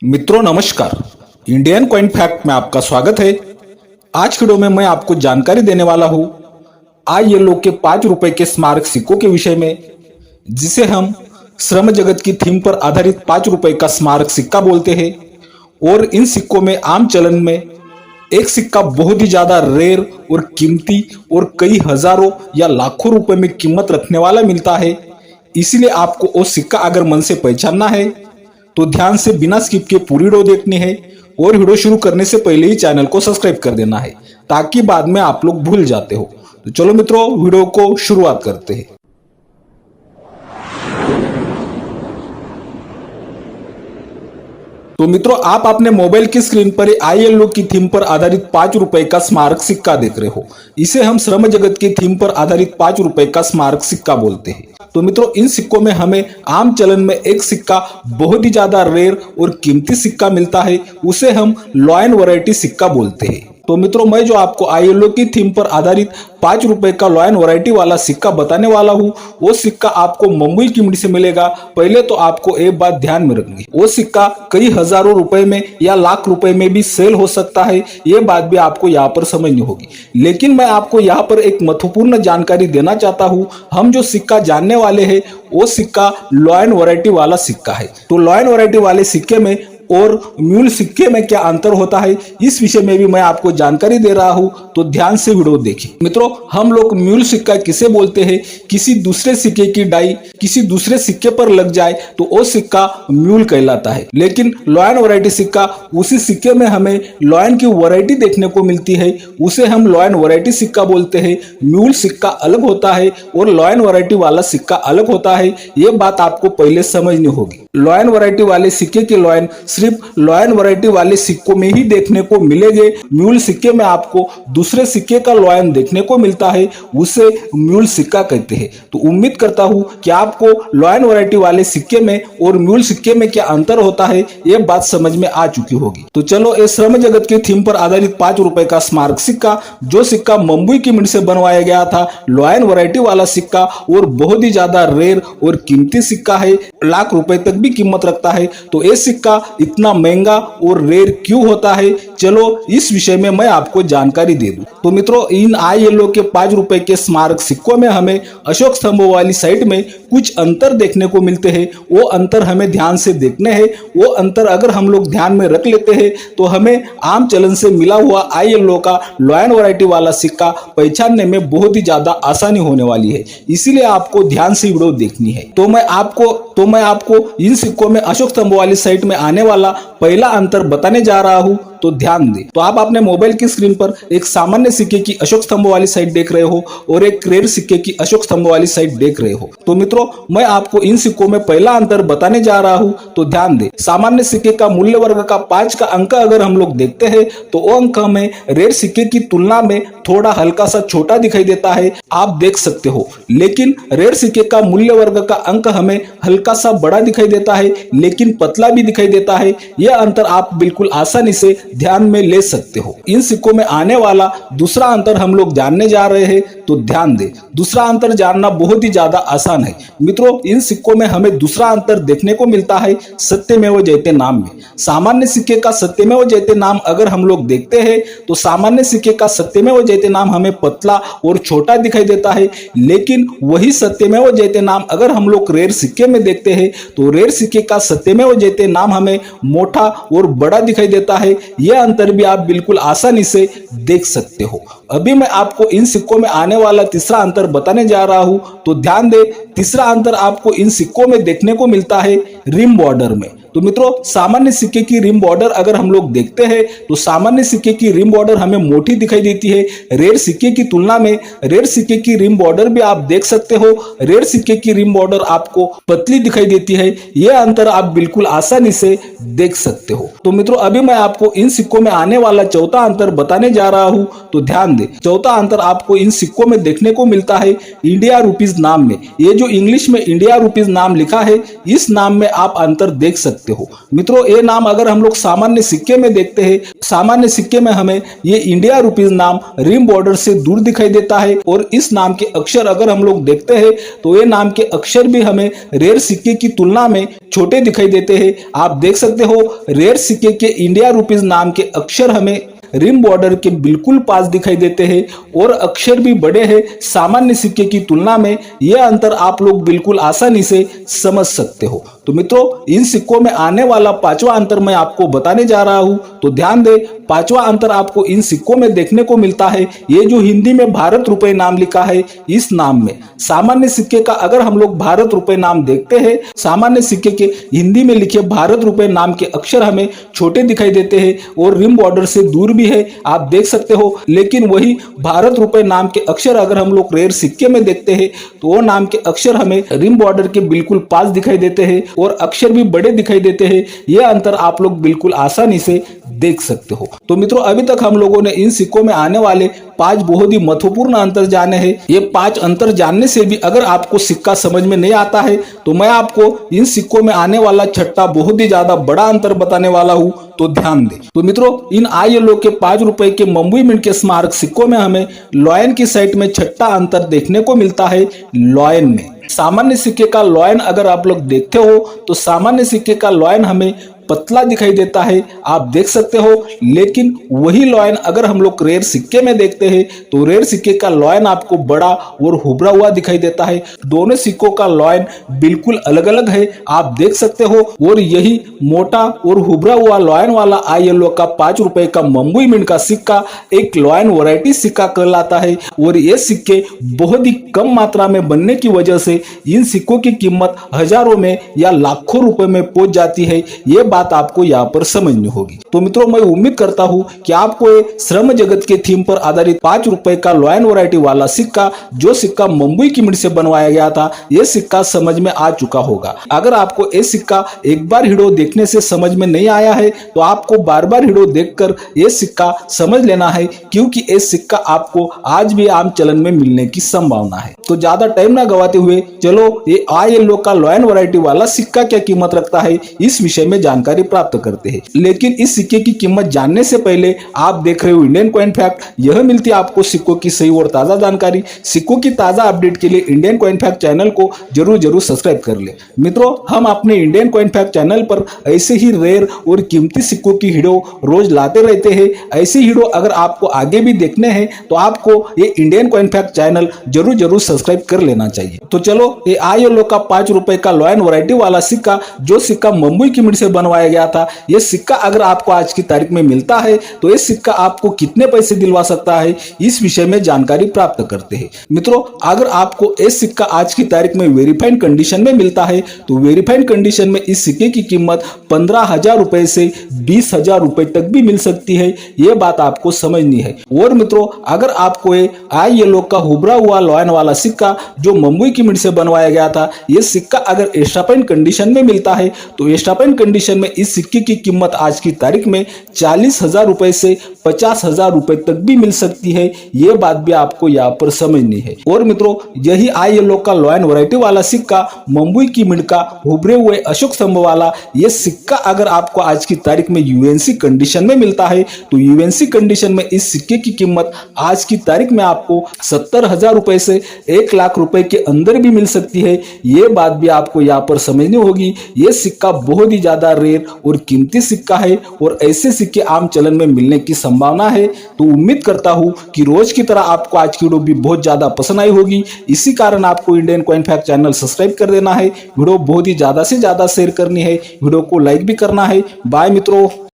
मित्रों नमस्कार। Indian coin fact में आपका स्वागत है। आज की वीडियो में मैं आपको जानकारी देने वाला हूं ILO के 5 रुपए के स्मारक सिक्कों के विषय में, जिसे हम श्रम जगत की थीम पर आधारित 5 रुपए का स्मारक सिक्का बोलते हैं। और इन सिक्कों में आम चलन में एक सिक्का बहुत ही ज्यादा रेयर और कीमती और कई हजारों या लाखों रुपए में कीमत रखने वाला मिलता है। इसीलिए आपको वो सिक्का अगर मन से पहचानना है तो ध्यान से बिना स्किप के पूरी वीडियो देखनी है। और वीडियो शुरू करने से पहले ही चैनल को सब्सक्राइब कर देना है, ताकि बाद में आप लोग भूल जाते हो। तो चलो मित्रों, वीडियो को शुरुआत करते हैं। तो मित्रों, आप अपने मोबाइल की स्क्रीन पर ILO की थीम पर आधारित 5 रुपए का स्मारक सिक्का देख रहे हो। इसे हम श्रम जगत की थीम पर आधारित 5 रुपए का स्मारक सिक्का बोलते हैं। तो मित्रों, इन सिक्कों में हमें आम चलन में एक सिक्का बहुत ही ज्यादा रेयर और कीमती सिक्का मिलता है, उसे हम लॉयन वैरायटी सिक्का बोलते हैं। तो मित्रों, मैं जो आपको ILO की थीम पर आधारित 5 रुपए का लॉयन वैरायटी वाला सिक्का बताने वाला हूँ, वो सिक्का आपको मुंबई की मंडी से मिलेगा। पहले तो आपको एक बात ध्यान में रखनी, वो सिक्का कई हजारों रुपए में या लाख रुपए में भी सेल हो सकता है। ये बात भी आपको यहाँ पर समझनी होगी। लेकिन मैं आपको यहाँ पर एक महत्वपूर्ण जानकारी देना चाहता हूँ। हम जो सिक्का जानने वाले हैं वो सिक्का लॉयन वैरायटी वाला सिक्का है। तो लॉयन वैरायटी वाले सिक्के में और म्यूल सिक्के में क्या अंतर होता है, इस विषय में भी मैं आपको जानकारी दे रहा हूं। तो ध्यान से वीडियो देखिए। मित्रों, हम लोग म्यूल सिक्का किसे बोलते हैं? किसी दूसरे सिक्के की डाई किसी दूसरे सिक्के पर लग जाए तो वो सिक्का म्यूल कहलाता है। लेकिन लॉयन वैरायटी सिक्का, उसी सिक्के में हमें लॉयन की वैरायटी देखने को मिलती है, उसे हम लॉयन वैरायटी सिक्का बोलते हैं। म्यूल सिक्का अलग होता है और लॉयन वैरायटी वाला सिक्का अलग होता है। ये बात आपको पहले समझनी होगी। लॉयन वैरायटी वाले सिक्के के लॉयन सिर्फ लॉयन वैरायटी वाले सिक्कों में ही देखने को मिलेंगे। म्यूल सिक्के में आपको दूसरे सिक्के का लॉयन देखने को मिलता है, उसे म्यूल सिक्का कहते हैं। तो उम्मीद करता हूं कि आपको लॉयन वैरायटी वाले सिक्के में और म्यूल सिक्के में क्या अंतर होता है, ये बात समझ में आ चुकी होगी। तो चलो, इस श्रम जगत की थीम पर आधारित 5 रुपए का स्मारक सिक्का, जो सिक्का मुंबई की मंडी से बनवाया गया था, लॉयन वैरायटी वाला सिक्का और बहुत ही ज्यादा रेयर और कीमती सिक्का है, लाख रुपए तक भी कीमत रखता है। तो ये सिक्का इतना महंगा और रेयर क्यों होता है, चलो इस विषय में मैं आपको जानकारी दे दूं। तो मित्रों, इन ILO के 5 रुपए के स्मारक सिक्कों में हमें अशोक स्तंभ वाली साइड में कुछ अंतर देखने को मिलते हैं। वो अंतर हमें ध्यान से देखने हैं। वो अंतर अगर हम लोग ध्यान में रख लेते हैं तो हमें आम चलन से मिला हुआ ILO का लॉयन वैरायटी वाला सिक्का पहचानने में बहुत ही ज्यादा आसानी होने वाली है। इसीलिए आपको ध्यान से वीडियो देखनी है। तो मैं आपको इन सिक्कों में अशोक स्तंभ वाली साइड में आने वाला पहला अंतर बताने जा रहा हूं, तो ध्यान दें। तो आप अपने मोबाइल की स्क्रीन पर एक सामान्य सिक्के की अशोक स्तंभ वाली साइड देख रहे हो और एक रेयर सिक्के की अशोक स्तंभ वाली साइड देख रहे हो। तो मित्रों, मैं आपको इन सिक्कों में पहला अंतर बताने जा रहा हूं, तो ध्यान दें। सामान्य सिक्के का मूल्य वर्ग का 5 का अंक अगर हम लोग देखते हैं तो वो अंक हमें रेयर सिक्के की तुलना में थोड़ा हल्का सा छोटा दिखाई देता है, आप देख सकते हो। लेकिन रेयर सिक्के का मूल्य वर्ग का अंक हमें हल्का सा बड़ा दिखाई देता है, लेकिन पतला भी दिखाई देता है। यह अंतर आप बिल्कुल आसानी से ध्यान में ले सकते हो। इन सिक्कों में आने वाला दूसरा अंतर हम लोग जानने जा रहे हैं, तो ध्यान दे। दूसरा अंतर जानना बहुत ही ज्यादा आसान है। मित्रों, इन सिक्कों में हमें दूसरा अंतर देखने को मिलता है सत्यमेव जयते नाम में। सामान्य सिक्के का सत्यमेव जयते नाम अगर हम लोग देखते हैं तो सामान्य सिक्के का सत्यमेव जयते नाम हमें पतला और छोटा दिखाई देता है। लेकिन वही सत्यमेव जयते नाम अगर हम लोग रेयर सिक्के में देखते हैं तो रेयर सिक्के का सत्यमेव जयते नाम हमें मोटा और बड़ा दिखाई देता है। यह अंतर भी आप बिल्कुल आसानी से देख सकते हो। अभी मैं आपको इन सिक्कों में आने वाला तीसरा अंतर बताने जा रहा हूं, तो ध्यान दे। तीसरा अंतर आपको इन सिक्कों में देखने को मिलता है रिम बॉर्डर में। तो मित्रों, सामान्य सिक्के की रिम बॉर्डर अगर हम लोग देखते हैं तो सामान्य सिक्के की रिम बॉर्डर हमें मोटी दिखाई देती है। रेयर सिक्के की तुलना में रेयर सिक्के की रिम बॉर्डर भी आप देख सकते हो, रेयर सिक्के की रिम बॉर्डर आपको पतली दिखाई देती है। यह अंतर आप बिल्कुल आसानी से देख सकते हो। तो मित्रों, अभी मैं आपको इन सिक्कों में आने वाला चौथा अंतर बताने जा रहा हूं, तो ध्यान दे। चौथा अंतर आपको इन सिक्कों में देखने को मिलता है इंडिया रुपीज नाम में। ये जो इंग्लिश में इंडिया रुपीज नाम लिखा है, इस नाम में आप अंतर देख सकते सकते हो। मित्रों, ये नाम अगर हम लोग सामान्य सिक्के में देखते हैं, सामान्य सिक्के में हमें ये इंडिया रुपीज नाम रिम बॉर्डर से दूर दिखाई देता है और इस नाम के अक्षर अगर हम लोग देखते हैं तो ये नाम के अक्षर भी हमें रेयर सिक्के की तुलना में छोटे दिखाई देते हैं। आप देख सकते हो रेयर सिक्के के इंडिया रुपीज नाम के अक्षर हमें रिम बॉर्डर के बिल्कुल पास दिखाई देते हैं और अक्षर भी बड़े हैं सामान्य सिक्के की तुलना में। यह अंतर आप लोग बिल्कुल आसानी से समझ सकते हो। तो मित्रों, इन सिक्कों में आने वाला पांचवा अंतर मैं आपको बताने जा रहा हूं, तो ध्यान दे। पांचवा अंतर आपको इन सिक्कों में देखने को मिलता है, ये जो हिंदी में भारत रुपए नाम लिखा है, इस नाम में सामान्य सिक्के का अगर हम लोग भारत रुपए नाम देखते हैं, सामान्य सिक्के के हिंदी में लिखे भारत रुपए नाम के अक्षर हमें छोटे दिखाई देते हैं और रिम बॉर्डर से दूर भी है, आप देख सकते हो। लेकिन वही भारत रुपए नाम के अक्षर अगर हम लोग रेयर सिक्के में देखते हैं तो वो नाम के अक्षर हमें रिम बॉर्डर के बिल्कुल पास दिखाई देते हैं और अक्षर भी बड़े दिखाई देते हैं। यह अंतर आप लोग बिल्कुल आसानी से देख सकते हो। तो मित्रों, अभी तक हम लोगों ने इन सिक्कों में आने वाले 5 बहुत ही महत्वपूर्ण अंतर जाने हैं। ये 5 अंतर जानने से भी अगर आपको सिक्का समझ में नहीं आता है तो मैं आपको इन सिक्कों में आने वाला छठा बहुत ही ज्यादा बड़ा अंतर बताने वाला हूं, तो ध्यान दे। तो मित्रों, इन ILO के 5 रुपए के मुंबई मिंट के स्मारक सिक्कों में हमें लॉयन की साइड में छठा अंतर देखने को मिलता है। लॉयन में सामान्य सिक्के का लॉयन अगर आप लोग देखते हो तो सामान्य सिक्के का लॉयन हमें पतला दिखाई देता है, आप देख सकते हो। लेकिन वही लॉयन अगर हम लोग रेयर सिक्के में देखते हैं तो रेयर सिक्के का लॉयन आपको बड़ा और हुबरा हुआ दिखाई देता है। दोनों सिक्कों का लॉयन बिल्कुल अलग अलग है, आप देख सकते हो। और यही मोटा और हुबरा हुआ लॉयन वाला ILO का 5 रुपए का मुंबई मिंट का सिक्का एक लॉयन वैरायटी सिक्का कहलाता है। और ये सिक्के बहुत ही कम मात्रा में बनने की वजह से इन सिक्कों की कीमत हजारों में या लाखों रुपए में पहुंच जाती है। ये बात आपको यहाँ पर समझनी होगी। तो मित्रों, मैं उम्मीद करता हूँ कि आपको ये श्रम जगत के थीम पर आधारित 5 रुपए का लॉयन वैरायटी वाला सिक्का, जो सिक्का मुंबई की मिंट से बनवाया गया था, ये सिक्का समझ में आ चुका होगा। अगर आपको ये सिक्का एक बार वीडियो देखने से समझ में नहीं आया है तो आपको बार बार वीडियो देखकर ये सिक्का समझ लेना है, क्योंकि ये सिक्का आपको आज भी आम चलन में मिलने की संभावना है। तो ज्यादा टाइम ना गवाते हुए चलो ये ILO का लॉयन वैरायटी वाला सिक्का क्या कीमत रखता है इस विषय में जानकारी प्राप्त करते हैं। लेकिन इस सिक्के की कीमत जानने से पहले आप देख रहे हो इंडियन कॉइन फैक्ट। यह मिलती है आपको सिक्कों की सही और ताजा जानकारी। सिक्कों की ताजा अपडेट के लिए इंडियन कॉइन फैक्ट चैनल को जरूर सब्सक्राइब कर ले। मित्रों, हम अपने इंडियन कॉइन फैक्ट चैनल पर ऐसे ही रेयर और कीमती सिक्कों की वीडियो रोज लाते रहते हैं। ऐसी वीडियो अगर आपको आगे भी देखने हैं तो आपको ये इंडियन कॉइन फैक्ट चैनल जरूर सब्सक्राइब कर लेना चाहिए। तो चलो, ये ILO का 5 रुपए का लॉयन वैरायटी वाला सिक्का, जो सिक्का मुंबई की मिंट से बनवाया गया था, ये सिक्का अगर आपको आज की तारीख में मिलता है तो ये सिक्का आपको कितने पैसे दिलवा सकता है इस विषय में जानकारी प्राप्त करते हैं। मित्रों, अगर आपको ये सिक्का आज की तारीख में वेरीफाइड कंडीशन में मिलता है तो वेरीफाइड कंडीशन में इस सिक्के की कीमत 15,000 रुपए से 20,000 रुपए तक भी मिल सकती है। ये बात आपको समझनी है। और मित्रों, अगर आपको ये ILO का हुबरा हुआ लॉयन वाला सिक्का जो मुंबई की मिंट से बनवाया गया था, ये सिक्का अगर एक्स्ट्रा पॉइंट कंडीशन में मिलता है तो एक्स्ट्रा पॉइंट कंडीशन में इस सिक्के की कीमत आज की तारीख में 40,000 रुपए से 50,000 रुपए तक भी मिल सकती है। ये बात भी आपको यहाँ पर समझनी है। और मित्रों, यही ILO का लॉयन वैरायटी वाला सिक्का मुंबई की मिंट का उभरे हुए अशोक स्तंभ वाला ये सिक्का अगर आपको आज की तारीख में UNC कंडीशन में मिलता है तो UNC कंडीशन में इस सिक्के की कीमत आज की तारीख में आपको 70,000 रुपए से 1 लाख रुपए के अंदर भी मिल सकती है। ये बात भी आपको यहाँ पर समझनी होगी। ये सिक्का बहुत ही ज्यादा रेयर और कीमती सिक्का है और ऐसे सिक्के आम चलन में मिलने की संभावना है। तो उम्मीद करता हूं कि रोज की तरह आपको आज की वीडियो भी बहुत ज्यादा पसंद आई होगी। इसी कारण आपको Indian coin fact channel subscribe कर देना है, वीडियो बहुत ही ज्यादा से ज्यादा शेयर करनी है, वीडियो को लाइक भी करना है। बाय मित्रों।